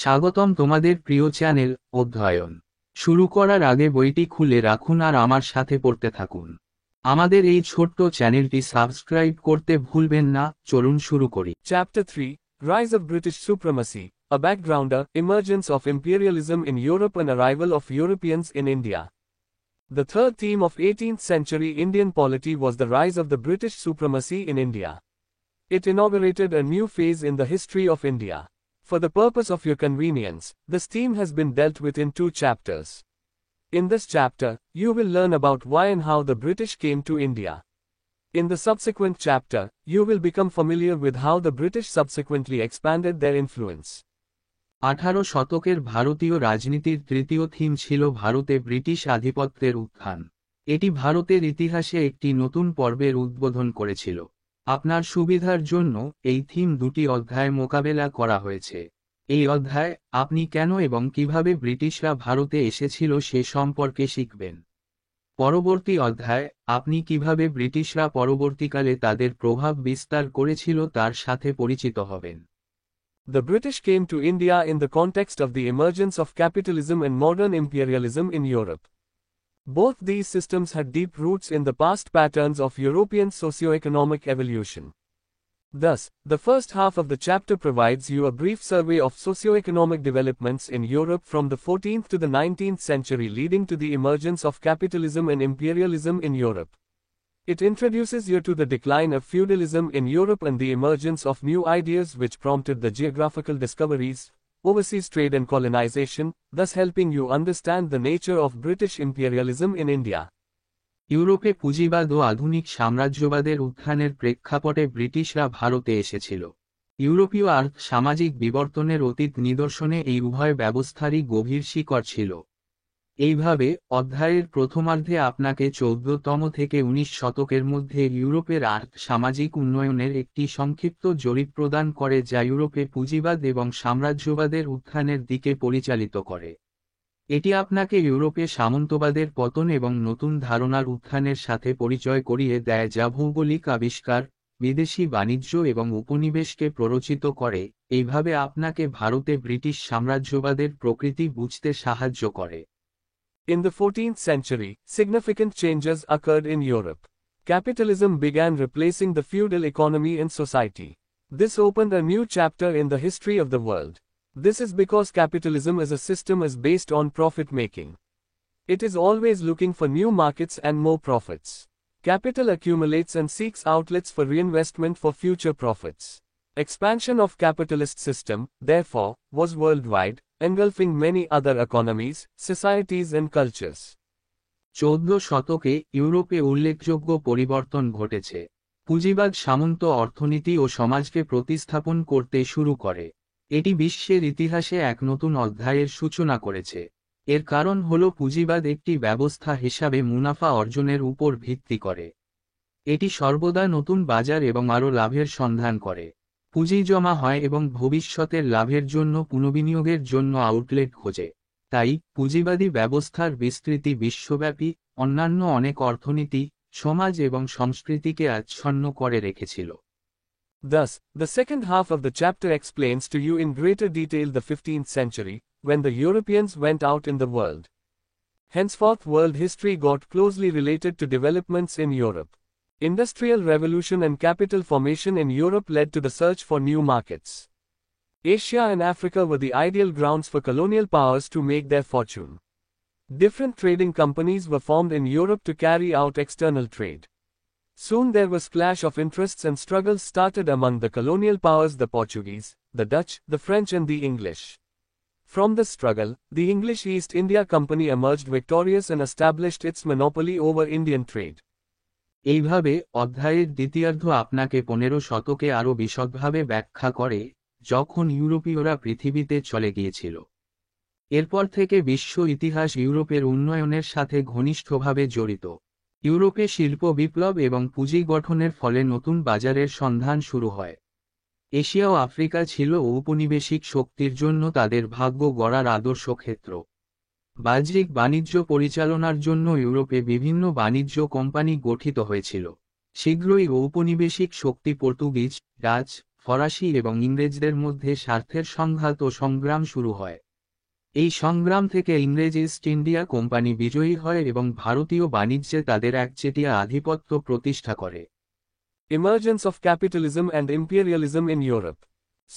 স্বাগতম তোমাদের প্রিয় চ্যানেল অধ্যয়ন শুরু করার আগে বইটি খুলে রাখুন আর আমার সাথে পড়তে থাকুন। আমাদের এই ছোট্ট চ্যানেলটি সাবস্ক্রাইব করতে ভুলবেন না। চলুন শুরু করি। Chapter 3 Rise of British Supremacy, a Backgrounder, Emergence of Imperialism in Europe and Arrival of Europeans in India. The third theme of 18th century Indian polity was the rise of the British supremacy in India. It inaugurated a new phase in the history of India. For the purpose of your convenience, this theme has been dealt with in 2 chapters. In this chapter, you will learn about why and how the British came to India. In the subsequent chapter, you will become familiar with how the British subsequently expanded their influence. 18 শতকের ভারতীয় রাজনীতির তৃতীয় theme ছিল ভারতে British আধিপত্যের উত্থান। এটি ভারতের ইতিহাসে একটি নতুন পর্বের উদ্বোধন করেছিল। আপনার সুবিধার জন্য এই থিম 2টি অধ্যায়ে মোকাবেলা করা হয়েছে। এই অধ্যায় আপনি কেন এবং কিভাবে ব্রিটিশরা ভারতে এসেছিল সে সম্পর্কে শিখবেন। পরবর্তী অধ্যায় আপনি কিভাবে ব্রিটিশরা পরবর্তীকালে তাদের প্রভাব বিস্তার করেছিল তার সাথে পরিচিত হবেন। The British came to India in the context of the emergence of capitalism and modern imperialism in Europe. Both these systems had deep roots in the past patterns of European socio-economic evolution. Thus, the first half of the chapter provides you a brief survey of socio-economic developments in Europe from the 14th to the 19th century leading to the emergence of capitalism and imperialism in Europe. It introduces you to the decline of feudalism in Europe and the emergence of new ideas which prompted the geographical discoveries, overseas trade and colonization, thus helping you understand the nature of British imperialism in India. ইউরোপে পুঁজিবাদ ও আধুনিক সাম্রাজ্যবাদের উত্থানের প্রেক্ষাপটে ব্রিটিশরা ভারতে এসেছিল। ইউরোপীয় সামাজিক বিবর্তনের অতীত নিদর্শনে এই উভয় ব্যবস্থারই গভীর শিকড় ছিল। এইভাবে অধ্যায়ের প্রথমার্ধে আপনাকে 14তম থেকে 19 শতকের মধ্যে ইউরোপের সামাজিক উন্নয়নের একটি সংক্ষিপ্ত জরিপ প্রদান করে যা ইউরোপে পুঁজিবাদ এবং সাম্রাজ্যবাদের উত্থানের দিকে পরিচালিত করে। এটি আপনাকে ইউরোপে সামন্তবাদের পতন এবং নতুন ধারণার উত্থানের সাথে পরিচয় করিয়ে দেয় যা ভৌগোলিক আবিষ্কার, বিদেশি বাণিজ্য এবং উপনিবেশকে প্ররোচিত করে। এইভাবে আপনাকে ভারতে ব্রিটিশ সাম্রাজ্যবাদের প্রকৃতি বুঝতে সাহায্য করে। In the 14th century, significant changes occurred in Europe. Capitalism began replacing the feudal economy in society. This opened a new chapter in the history of the world. This is because capitalism as a system is based on profit-making. It is always looking for new markets and more profits. Capital accumulates and seeks outlets for reinvestment for future profits. Expansion of capitalist system, therefore, was worldwide, engulfing many other economies, societies and cultures. 14 শতকে ইউরোপে উল্লেখযোগ্য পরিবর্তন ঘটেছে। পুঁজিবাদ সামন্ত অর্থনীতি ও সমাজকে প্রতিস্থাপন করতে শুরু করে। এটি বিশ্বের ইতিহাসে এক নতুন অধ্যায়ের সূচনা করেছে। এর কারণ হল পুঁজিবাদ একটি ব্যবস্থা হিসাবে মুনাফা অর্জনের উপর ভিত্তি করে। এটি সর্বদা নতুন বাজার এবং আরও লাভের সন্ধান করে। পুঁজি জমা হয় এবং ভবিষ্যতের লাভের জন্য পুনর্বিনিয়োগের জন্য আউটলেট খোঁজে। তাই পুঁজিবাদী ব্যবস্থার বিস্তৃতি বিশ্বব্যাপী অন্যান্য অনেক অর্থনীতি, সমাজ এবং সংস্কৃতিকে আচ্ছন্ন করে রেখেছিল। Thus, the second half of the chapter explains to you in greater detail the 15th century, when the Europeans went out in the world. Henceforth world history got closely related to developments in Europe. Industrial revolution and capital formation in Europe led to the search for new markets. Asia and Africa were the ideal grounds for colonial powers to make their fortune. Different trading companies were formed in Europe to carry out external trade. Soon there was clash of interests and struggles started among the colonial powers, the Portuguese, the Dutch, the French and the English. From this struggle, the English East India Company emerged victorious and established its monopoly over Indian trade. এইভাবে অধ্যায়ের দ্বিতীয়ার্ধ আপনাকে 15 শতকে আরও বিশদভাবে ব্যাখ্যা করে, যখন ইউরোপীয়রা পৃথিবীতে চলে গিয়েছিল। এরপর থেকে বিশ্ব ইতিহাস ইউরোপের উন্নয়নের সাথে ঘনিষ্ঠভাবে জড়িত। ইউরোপে শিল্প বিপ্লব এবং পুঁজি গঠনের ফলে নতুন বাজারের সন্ধান শুরু হয়। এশিয়া ও আফ্রিকা ছিল ঔপনিবেশিক শক্তির জন্য তাদের ভাগ্য গড়ার আদর্শ ক্ষেত্র। বাহ্যিক বাণিজ্য পরিচালনার জন্য ইউরোপে বিভিন্ন বাণিজ্য কোম্পানি গঠিত হয়েছিল। শীঘ্রই ঔপনিবেশিক শক্তি পর্তুগিজ, ডাচ, ফরাসি এবং ইংরেজদের মধ্যে স্বার্থের সংঘাত ও সংগ্রাম শুরু হয়। এই সংগ্রাম থেকে ইংরেজ ইস্ট ইন্ডিয়া কোম্পানি বিজয়ী হয় এবং ভারতীয় বাণিজ্যে তাদের একচেটিয়া আধিপত্য প্রতিষ্ঠা করে। Emergence of capitalism and imperialism in Europe.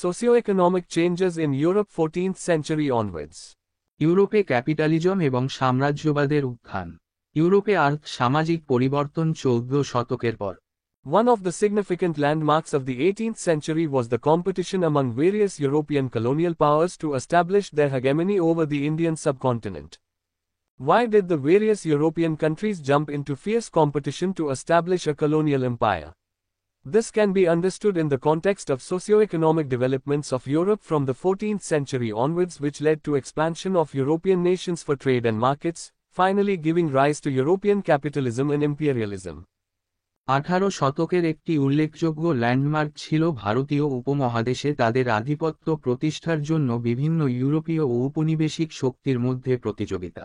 Socioeconomic changes in Europe 14th century onwards. ইউরোপে ক্যাপিটালিজম এবং সাম্রাজ্যবাদের উত্থান। ইউরোপে সামাজিক পরিবর্তন 14 শতকের পর। One of the significant landmarks of the 18th century was the competition among various European colonial powers to establish their hegemony over the Indian subcontinent. Why did the various European countries jump into fierce competition to establish a colonial empire? This can be understood in the context of socio-economic developments of Europe from the 14th century onwards, which led to expansion of European nations for trade and markets, finally giving rise to European capitalism and imperialism. 18 শতকের একটি উল্লেখযোগ্য landmark ছিল ভারতীয় উপমহাদেশে তাদের আধিপত্য প্রতিষ্ঠার জন্য বিভিন্ন ইউরোপীয় ও উপনিবেশিক শক্তির মধ্যে প্রতিযোগিতা।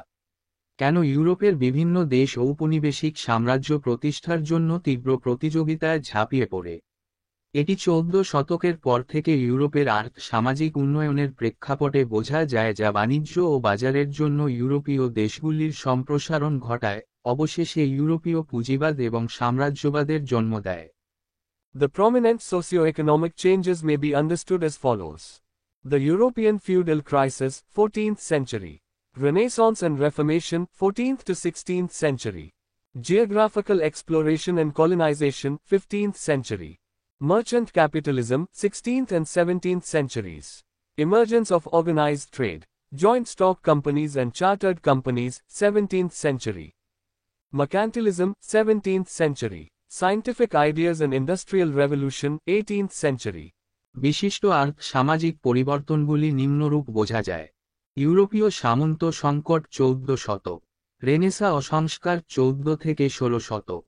কেন ইউরোপের বিভিন্ন দেশ ঔপনিবেশিক সাম্রাজ্য প্রতিষ্ঠার জন্য তীব্র প্রতিযোগিতায় ঝাঁপিয়ে পড়ে। এটি 14 শতকের পর থেকে ইউরোপের সামাজিক উন্নয়নের প্রেক্ষাপটে বোঝা যায়, যা বাণিজ্য ও বাজারের জন্য ইউরোপীয় দেশগুলির সম্প্রসারণ ঘটায়, অবশেষে ইউরোপীয় পুঁজিবাদ এবং সাম্রাজ্যবাদের জন্ম দেয়। The prominent socio-economic changes may be understood as follows. The European feudal crisis, 14th century. Renaissance and Reformation, 14th to 16th century. Geographical exploration and colonization, 15th century. Merchant capitalism, 16th and 17th centuries. Emergence of organized trade. Joint stock companies and chartered companies, 17th century. Mercantilism, 17th century. Scientific ideas and industrial revolution, 18th century. বিশিষ্ট সামাজিক পরিবর্তনগুলি নিম্নরূপ বোঝা যায়। ইউরোপীয় সামন্ত সংকট 14 শতক। Renaissance অসংস্কার 14 থেকে 16 শতক।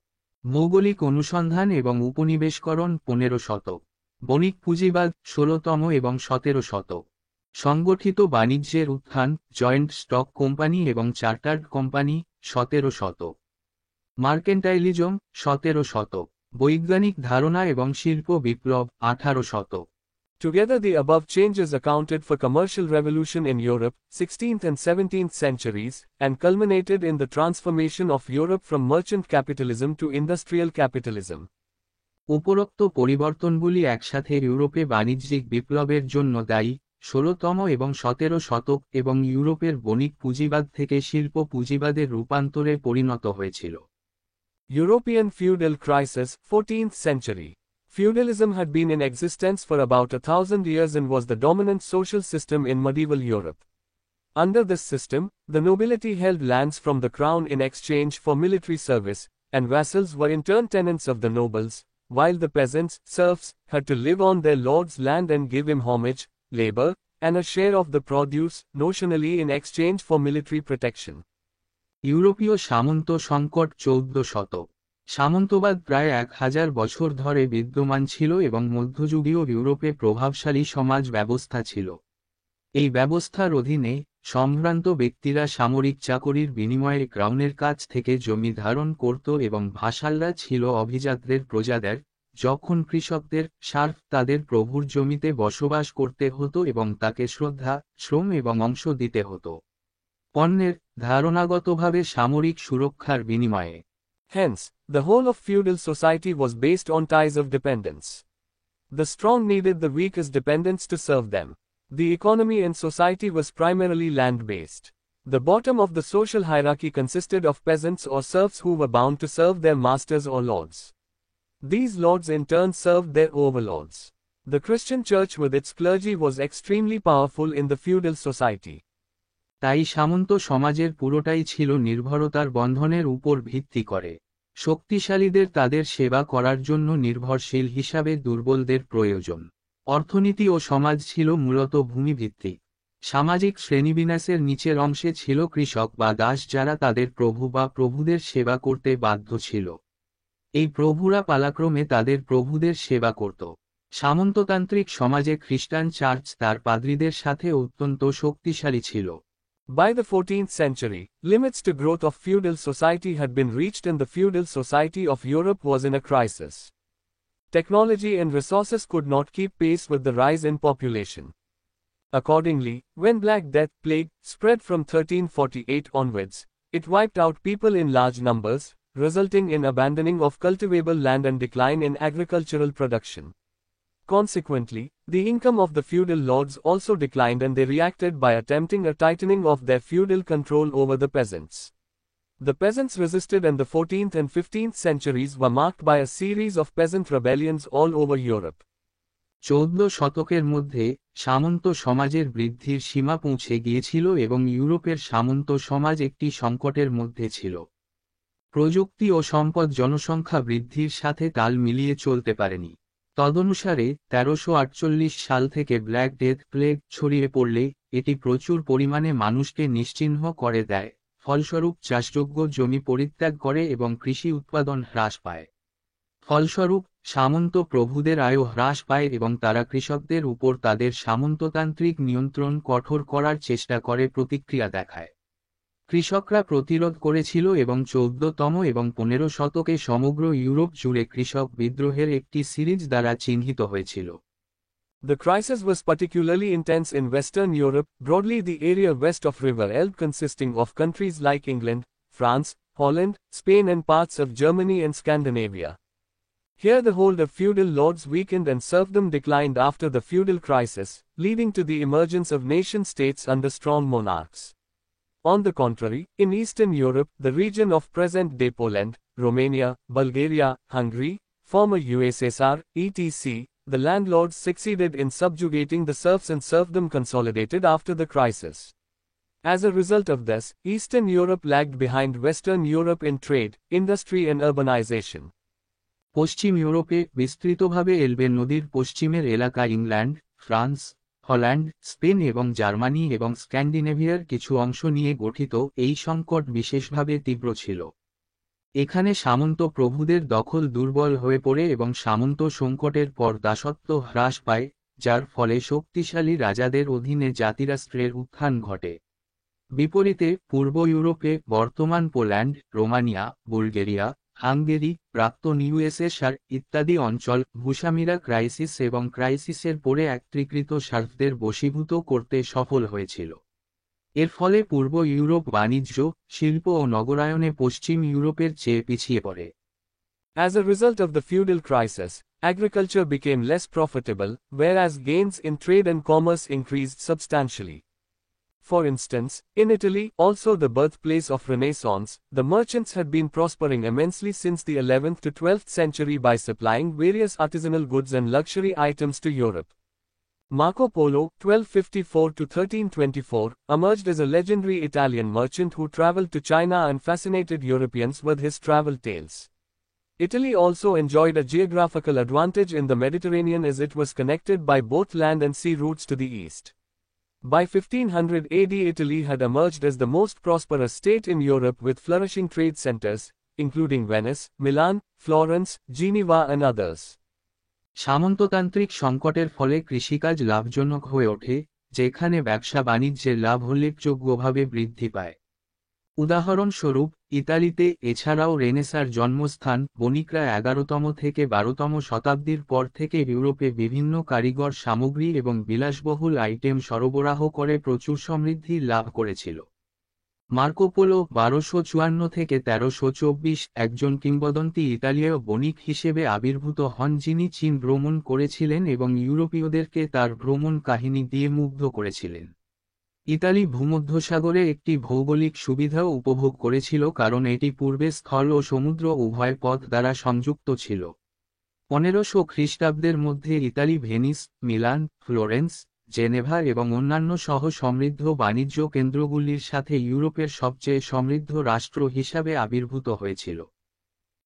ভৌগোলিক অনুসন্ধান এবং উপনিবেশকরণ 15 শতক। বণিক পুঁজিবাদ 16তম এবং 17 শতক। সংগঠিত বাণিজ্যের উত্থান, জয়েন্ট স্টক কোম্পানি এবং চার্টার্ড কোম্পানি 17 শতক। মার্কেন্টাইলিজম 17 শতক। বৈজ্ঞানিক ধারণা এবং শিল্প বিপ্লব 18 শতক। Together the above changes accounted for commercial revolution in Europe, 16th and 17th centuries, and culminated in the transformation of Europe from merchant capitalism to industrial capitalism. উপরোক্ত পরিবর্তনগুলি একসাথে ইউরোপে বাণিজ্যিক বিপ্লবের জন্য দায়ী। 16তম এবং 17 শতক এবং ইউরোপের বণিক পুঁজিবাদ থেকে শিল্প পুঁজিবাদের রূপান্তরে পরিণত হয়েছিল। European feudal crisis, 14th century. Feudalism had been in existence for about 1,000 years and was the dominant social system in medieval Europe. Under this system, the nobility held lands from the crown in exchange for military service, and vassals were in turn tenants of the nobles, while the peasants, serfs, had to live on their lord's land and give him homage, labor, and a share of the produce, notionally in exchange for military protection. ইউরোপীয় সামন্ত সংকট 14 শতক। সামন্তবাদ প্রায় 1000 বছর ধরে বিদ্যমান ছিল এবং মধ্যযুগীয় ইউরোপে প্রভাবশালী সমাজ ব্যবস্থা ছিল। এই ব্যবস্থার অধীনে সম্ভ্রান্ত ব্যক্তিরা সামরিক চাকরির বিনিময়ে ক্রাউনের কাছ থেকে জমি ধারণ করত এবং ভাসালরা ছিল অভিজাতদের প্রজাদের, যখন কৃষকদের সার্ফ তাদের প্রভুর জমিতে বসবাস করতে হতো এবং তাকে শ্রদ্ধা, শ্রম এবং অংশ দিতে হতো। পণ্যের ধারণাগতভাবে সামরিক সুরক্ষার বিনিময়ে। Hence, the whole of feudal society was based on ties of dependence. The strong needed the weak as dependents to serve them. The economy and society was primarily land-based. The bottom of the social hierarchy consisted of peasants or serfs who were bound to serve their masters or lords. These lords in turn served their overlords. The Christian church with its clergy was extremely powerful in the feudal society. তাই সামন্ত সমাজের পুরোটাই ছিল নির্ভরতার বন্ধনের উপর ভিত্তি করে। শক্তিশালীদের তাদের সেবা করার জন্য নির্ভরশীল হিসাবে দুর্বলদের প্রয়োজন। অর্থনীতি ও সমাজ ছিল মূলত ভূমিভিত্তিক। সামাজিক শ্রেণীবিন্যাসের নিচের অংশে ছিল কৃষক বা দাস যারা তাদের প্রভু বা প্রভুদের সেবা করতে বাধ্য ছিল। এই প্রভুরা পালাক্রমে তাদের প্রভুদের সেবা করত। সামন্ততান্ত্রিক সমাজে খ্রিস্টান চার্চ তার পাদ্রীদের সাথে অত্যন্ত শক্তিশালী ছিল। By the 14th century, limits to growth of feudal society had been reached and the feudal society of Europe was in a crisis. Technology and resources could not keep pace with the rise in population. Accordingly, when Black Death plague spread from 1348 onwards, it wiped out people in large numbers, resulting in abandoning of cultivable land and decline in agricultural production. Consequently, the income of the feudal lords also declined, and they reacted by attempting a tightening of their feudal control over the peasants. The peasants resisted, and the 14th and 15th centuries were marked by a series of peasant rebellions all over Europe. 14 শতকের মধ্যে সামন্ত সমাজের বৃদ্ধির সীমা পৌঁছে গিয়েছিল এবং ইউরোপের সামন্ত সমাজ একটি সংকটের মধ্যে ছিল। প্রযুক্তি ও সম্পদ জনসংখ্যা বৃদ্ধির সাথে তাল মিলিয়ে চলতে পারেনি। তদনুসারে 1348 সাল থেকে ব্ল্যাক ডেথ প্লেগ ছড়িয়ে পড়লে এটি প্রচুর পরিমাণে মানুষকে নিশ্চিহ্ন করে দেয়, ফলস্বরূপ চাষযোগ্য জমি পরিত্যাগ করে এবং কৃষি উৎপাদন হ্রাস পায়। ফলস্বরূপ সামন্ত প্রভুদের আয়ও হ্রাস পায় এবং তারা কৃষকদের উপর তাদের সামন্ততান্ত্রিক নিয়ন্ত্রণ কঠোর করার চেষ্টা করে প্রতিক্রিয়া দেখায়। কৃষকরা প্রতিরোধ করেছিল এবং 14তম এবং 15 শতকে সমগ্র ইউরোপ জুড়ে কৃষক বিদ্রোহের একটি সিরিজ দ্বারা চিহ্নিত হয়েছিল। The crisis was particularly intense in Western Europe, broadly the area west of River Elbe, consisting of countries like England, France, Holland, Spain and parts of Germany and Scandinavia. Here the hold of feudal lords weakened and serfdom declined after the feudal crisis, leading to the emergence of nation-states under strong monarchs. On the contrary, in Eastern Europe, the region of present-day Poland, Romania, Bulgaria, Hungary, former USSR, etc., the landlords succeeded in subjugating the serfs and serfdom consolidated after the crisis. As a result of this, Eastern Europe lagged behind Western Europe in trade, industry and urbanization. পশ্চিম ইউরোপে বিস্তৃতভাবে এলবে নদীর পশ্চিমের এলাকা England, France, Holland, Spain এবং Germany এবং স্ক্যান্ডিনেভিয়ার কিছু অংশ নিয়ে গঠিত এই সংকট বিশেষভাবে তীব্র ছিল। এখানে সামন্ত প্রভুদের দখল দুর্বল হয়ে পড়ে এবং সামন্ত সংকটের পর দাসত্ব হ্রাস পায়, যার ফলে শক্তিশালী রাজাদের অধীনে জাতিরাষ্ট্রের উত্থান ঘটে। বিপরীতে পূর্ব ইউরোপে বর্তমান পোল্যান্ড, রোমানিয়া, বুলগেরিয়া, হাঙ্গেরি, প্রাক্তন ইউএসএসআর ইত্যাদি অঞ্চল ভূস্বামীরা ক্রাইসিস এবং ক্রাইসিসের পরে একত্রীকৃত স্বার্থদের বশীভূত করতে সফল হয়েছিল। এর ফলে পূর্ব ইউরোপ বাণিজ্য, শিল্প ও নগরায়নে পশ্চিম ইউরোপের চেয়ে পিছিয়ে পড়ে। As a result of the feudal crisis, agriculture became less profitable, whereas gains in trade and commerce increased substantially. For instance, in Italy, also the birthplace of Renaissance, the merchants had been prospering immensely since the 11th to 12th century by supplying various artisanal goods and luxury items to Europe. Marco Polo, 1254 to 1324, emerged as a legendary Italian merchant who traveled to China and fascinated Europeans with his travel tales. Italy also enjoyed a geographical advantage in the Mediterranean as it was connected by both land and sea routes to the east. By 1500 AD, Italy had emerged as the most prosperous state in Europe with flourishing trade centers, including Venice, Milan, Florence, Geneva and others. সামন্ততান্ত্রিক সংকটের ফলে কৃষিকাজ লাভজনক হয়ে ওঠে, যেখানে ব্যবসা বাণিজ্যের লাভ উল্লেখযোগ্যভাবে বৃদ্ধি পায়। উদাহরণস্বরূপ, ইতালিতে এছাড়াও রেনেসার জন্মস্থান, বণিকরা 11তম থেকে 12তম শতাব্দীর পর থেকে ইউরোপে বিভিন্ন কারিগর সামগ্রী এবং বিলাসবহুল আইটেম সরবরাহ করে প্রচুর সমৃদ্ধি লাভ করেছিল। মার্কো পোলো 1254 থেকে 1324 একজন কিংবদন্তি ইতালীয় বণিক হিসেবে আবির্ভূত হন যিনি চীন ভ্রমণ করেছিলেন এবং ইউরোপীয়দেরকে তার ভ্রমণ কাহিনী দিয়ে মুগ্ধ করেছিলেন। ইতালি ভূমধ্যসাগরে একটি ভৌগোলিক সুবিধাও উপভোগ করেছিল কারণ এটি পূর্বে স্থল ও সমুদ্র উভয় পথ দ্বারা সংযুক্ত ছিল। 1500 খ্রিস্টাব্দের মধ্যে Italy Venice, Milan, Florence, Geneva এবং অন্যান্য সহ সমৃদ্ধ বাণিজ্য কেন্দ্রগুলির সাথে ইউরোপের সবচেয়ে সমৃদ্ধ রাষ্ট্র হিসাবে আবির্ভূত হয়েছিল।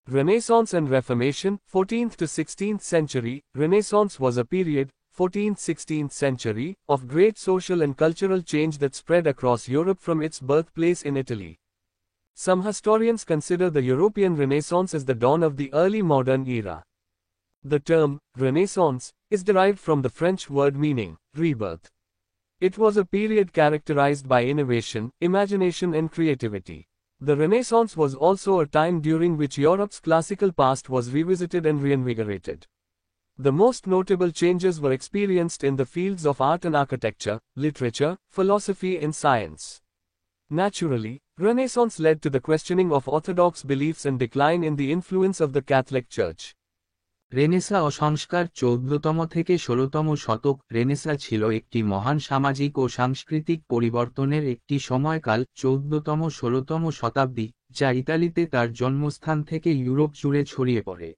Renaissance and Reformation, 14th to 16th century. Renaissance was a period, 14th–16th century, of great social and cultural change that spread across Europe from its birthplace in Italy. Some historians consider the European Renaissance as the dawn of the early modern era. The term, Renaissance, is derived from the French word meaning, rebirth. It was a period characterized by innovation, imagination and creativity. The Renaissance was also a time during which Europe's classical past was revisited and reinvigorated. The most notable changes were experienced in the fields of art and architecture, literature, philosophy and science. Naturally, Renaissance led to the questioning of orthodox beliefs and decline in the influence of the Catholic Church. Renaissance ও সংস্কার 14তম থেকে 16তম শতক। Renaissance ছিল একটি মহান সামাজিক ও সাংস্কৃতিক পরিবর্তনের একটি সময়কাল 14তম 16তম শতাব্দী, যা ইতালিতে তার জন্মস্থান থেকে ইউরোপ জুড়ে ছড়িয়ে পড়ে।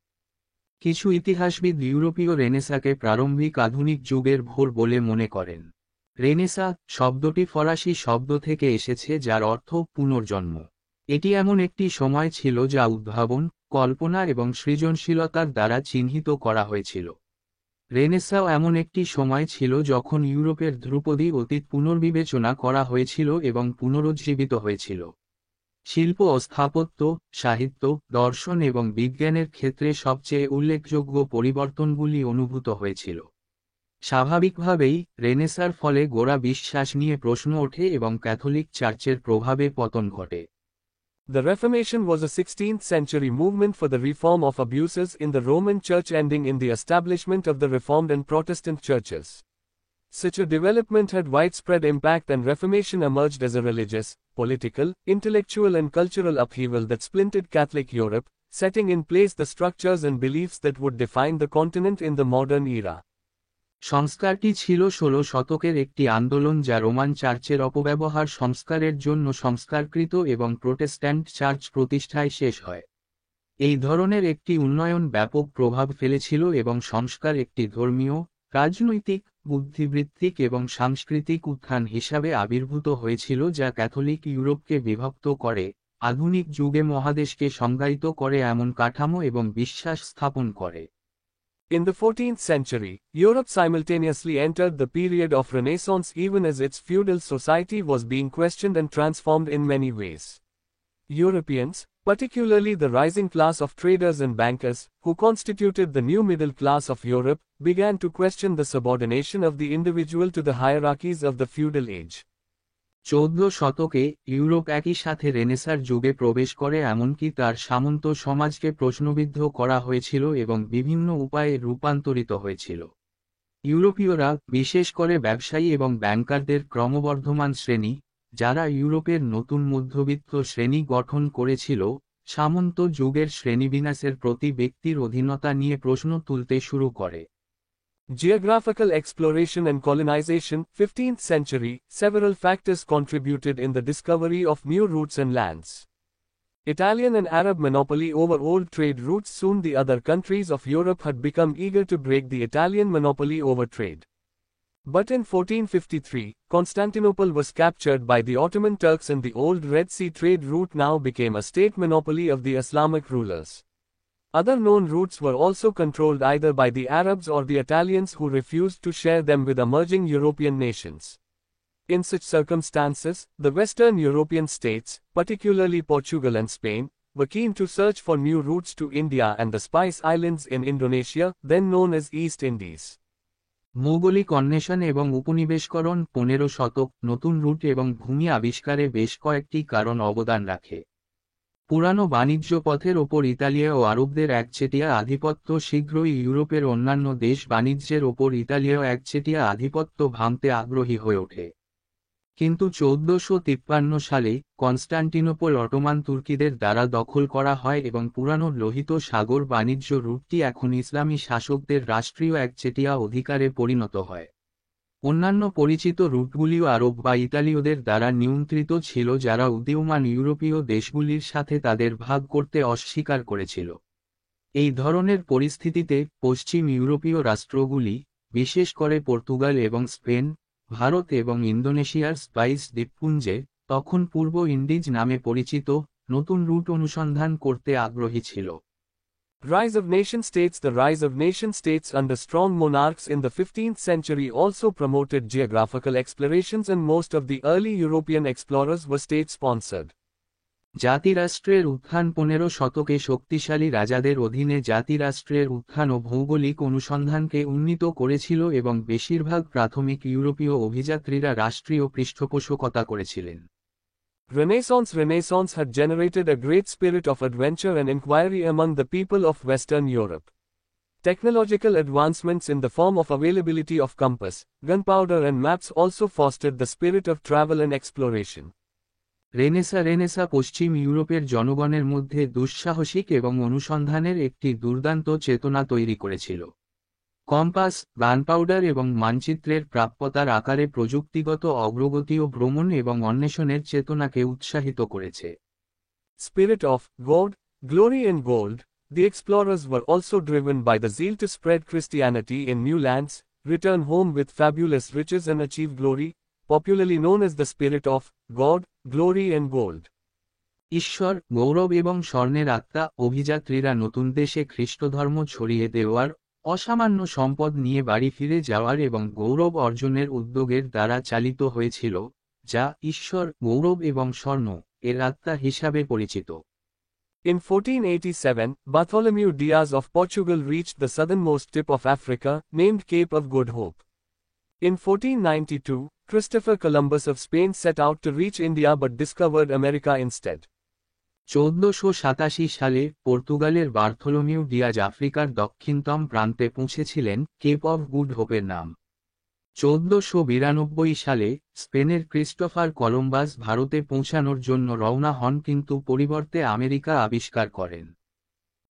কিছু ইতিহাসবিদ ইউরোপীয় রেনেসাকে প্রারম্ভিক আধুনিক যুগের ভোর বলে মনে করেন। রেনেসা শব্দটি ফরাসি শব্দ থেকে এসেছে যার অর্থ পুনর্জন্ম। এটি এমন একটি সময় ছিল যা উদ্ভাবন, কল্পনা এবং সৃজনশীলতার দ্বারা চিহ্নিত করা হয়েছিল। রেনেসাও এমন একটি সময় ছিল যখন ইউরোপের ধ্রুপদী অতীত পুনর্বিবেচনা করা হয়েছিল এবং পুনরুজ্জীবিত হয়েছিল। শিল্প ও স্থাপত্য, সাহিত্য, দর্শন এবং বিজ্ঞানের ক্ষেত্রে সবচেয়ে উল্লেখযোগ্য পরিবর্তনগুলি অনুভূত হয়েছিল। স্বাভাবিকভাবেই রেনেসার ফলে গোড়া বিশ্বাস নিয়ে প্রশ্ন ওঠে এবং ক্যাথলিক চার্চের প্রভাবে পতন ঘটে। The Reformation was a 16th century movement for the reform of abuses in the Roman Church ending in the establishment of the Reformed and Protestant churches. Such a development had widespread impact and Reformation emerged as a religious, political, intellectual and cultural upheaval that splintered Catholic Europe, setting in place the structures and beliefs that would define the continent in the modern era. সংস্কারটি ছিল 16 শতকের একটি আন্দোলন যা Roman চার্চের অপব্যবহার সংস্কারের জন্য সংস্কারকৃত এবং প্রোটেস্ট্যান্ট চার্চ প্রতিষ্ঠায় শেষ হয়। এই ধরনের একটি উন্নয়ন ব্যাপক প্রভাব ফেলেছিল এবং সংস্কার একটি ধর্মীয়, রাজনৈতিক, বুদ্ধিবৃত্তিক এবং সাংস্কৃতিক উত্থান হিসাবে আবির্ভূত হয়েছিল যা ক্যাথলিক ইউরোপকে বিভক্ত করে, আধুনিক যুগে মহাদেশকে সংজ্ঞায়িত করে এমন কাঠামো এবং বিশ্বাস স্থাপন করে। In the 14th century, Europe simultaneously entered the period of Renaissance even as its feudal society was being questioned and transformed in many ways. Europeans, particularly the rising class of traders and bankers, who constituted the new middle class of Europe, began to question the subordination of the individual to the hierarchies of the feudal age. 14 শতকে Europe একই সাথে রেনেসার যুগে প্রবেশ করে, এমনকি তার সামন্ত সমাজকে প্রশ্নবিদ্ধ করা হয়েছিল এবং বিভিন্ন উপায়ে রূপান্তরিত হয়েছিল। ইউরোপীয়রা, বিশেষ করে ব্যবসায়ী এবং ব্যাংকারদের ক্রমবর্ধমান শ্রেণী, যারা ইউরোপের নতুন মধ্যবিত্ত শ্রেণী গঠন করেছিল, সামন্ত যুগের শ্রেণীবিন্যাসের প্রতি ব্যক্তির অধীনতা নিয়ে প্রশ্ন তুলতে শুরু করে। Geographical exploration and colonization, 15th century, several factors contributed in the discovery of new routes and lands. Italian and Arab monopoly over old trade routes. Soon the other countries of Europe had become eager to break the Italian monopoly over trade. But in 1453, Constantinople was captured by the Ottoman Turks and the old Red Sea trade route now became a state monopoly of the Islamic rulers. Other known routes were also controlled either by the Arabs or the Italians who refused to share them with emerging European nations. In such circumstances, the Western European states, particularly Portugal and Spain, were keen to search for new routes to India and the Spice Islands in Indonesia, then known as East Indies. মৌগলিক অন্বেষণ এবং উপনিবেশকরণ 15 শতক নতুন root এবং ভূমি আবিষ্কারে বেশ কয়েকটি কারণ অবদান রাখে। পুরানো বাণিজ্য পথের ওপর ইতালীয় ও আরবদের একচেটিয়া আধিপত্য শীঘ্রই ইউরোপের অন্যান্য দেশ বাণিজ্যের ওপর ইতালীয় একচেটিয়া আধিপত্য ভাঙতে আগ্রহী হয়ে ওঠে। কিন্তু 1453 সালে কনস্টান্টিনোপল অটোমান তুর্কিদের দ্বারা দখল করা হয় এবং পুরানো লোহিত সাগর বাণিজ্য রুটটি এখন ইসলামী শাসকদের রাষ্ট্রীয় একচেটিয়া অধিকারে পরিণত হয়। অন্যান্য পরিচিত রুটগুলিও আরব বা ইতালীয়দের দ্বারা নিয়ন্ত্রিত ছিল যারা উদীয়মান ইউরোপীয় দেশগুলির সাথে তাদের ভাগ করতে অস্বীকার করেছিল। এই ধরনের পরিস্থিতিতে পশ্চিম ইউরোপীয় রাষ্ট্রগুলি, বিশেষ করে পর্তুগাল এবং স্পেন, ভারত এবং ইন্দোনেশিয়ার স্পাইস দ্বীপপুঞ্জে, তখন পূর্ব ইন্ডিজ নামে পরিচিত, নতুন রুট অনুসন্ধান করতে আগ্রহী ছিল। Rise of nation-states. The rise of nation-states under strong monarchs in the 15th century also promoted geographical explorations, and most of the early European explorers were state-sponsored. জাতিরাষ্ট্রের উত্থান 15 শতকে শক্তিশালী রাজাদের অধীনে জাতিরাষ্ট্রের উত্থান ও ভৌগোলিক অনুসন্ধানকে উন্নীত করেছিল এবং বেশিরভাগ প্রাথমিক ইউরোপীয় অভিযাত্রীরা রাষ্ট্রীয় পৃষ্ঠপোষকতা করেছিলেন। Renaissance had generated a great spirit of adventure and inquiry among the people of Western Europe. Technological advancements in the form of availability of compass, gunpowder and maps also fostered the spirit of travel and exploration. Renaissance পশ্চিম ইউরোপের জনগণের মধ্যে দুঃসাহসিক এবং অনুসন্ধানের একটি দুর্দান্ত চেতনা তৈরি করেছিল। কম্পাস, গানপাউডার এবং মানচিত্রের প্রাপ্যতার আকারে প্রযুক্তিগত অগ্রগতি ও ভ্রমণ এবং অন্বেষণের চেতনাকে উৎসাহিত করেছে। Spirit of God, glory and gold, the explorers were also driven by the zeal to spread Christianity in new lands, return home with fabulous riches and achieve glory, popularly known as the spirit of God, glory and gold. ঈশ্বর, গৌরব এবং স্বর্ণের আত্মা অভিযাত্রীরা নতুন দেশে খ্রিস্টধর্ম ছড়িয়ে দেওয়ার, অসামান্য সম্পদ নিয়ে বাড়ি ফিরে যাওয়ার এবং গৌরব অর্জনের উদ্যোগের দ্বারা চালিত হয়েছিল, যা ঈশ্বর, গৌরব এবং স্বর্ণ এর আত্মা হিসাবে পরিচিত। In 1487, Bartholomew Dias of Portugal reached the southernmost tip of Africa, named Cape of Good Hope. In 1492, Christopher Columbus of Spain set out to reach India but discovered America instead. 1487 সালে পর্তুগালের বার্থোলোমিউ ডিয়াজ আফ্রিকার দক্ষিণতম প্রান্তে পৌঁছেছিলেন, Cape of good হোপের নাম। 1492 সালে স্পেনের Christopher Columbus ভারতে পৌঁছানোর জন্য রওনা হন কিন্তু পরিবর্তে আমেরিকা আবিষ্কার করেন।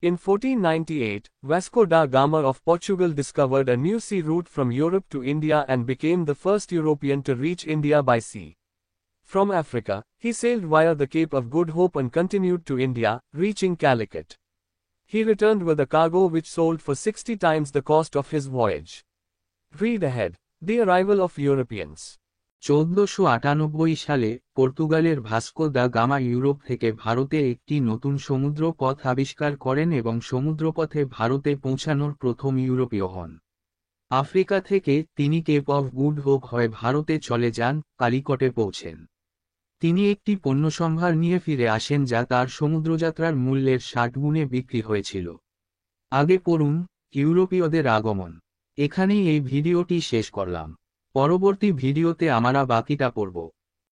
In 1498, Vasco da Gama of Portugal discovered a new sea route from Europe to India and became the first European to reach India by sea. From Africa, he sailed via the Cape of Good Hope and continued to India, reaching Calicut. He returned with a cargo which sold for 60 times the cost of his voyage. Read ahead. The arrival of Europeans. 1498 সালে পর্তুগালের Vasco da Gama Europe থেকে ভারতে একটি নতুন সমুদ্র পথ আবিষ্কার করেন এবং সমুদ্রপথে ভারতে পৌঁছানোর প্রথম ইউরোপীয় হন। আফ্রিকা থেকে তিনি কেপ অফ গুড হোপ হয়ে ভারতে চলে যান, কালিকটে পৌঁছেন। তিনি একটি পণ্যসম্ভার নিয়ে ফিরে আসেন যা তার সমুদ্রযাত্রার মূল্যের 60 গুণে বিক্রি হয়েছিল। আগে পড়ুন, ইউরোপীয়দের আগমন। এখানেই এই ভিডিওটি শেষ করলাম। পরবর্তী ভিডিওতে আমরা বাকিটা পড়ব।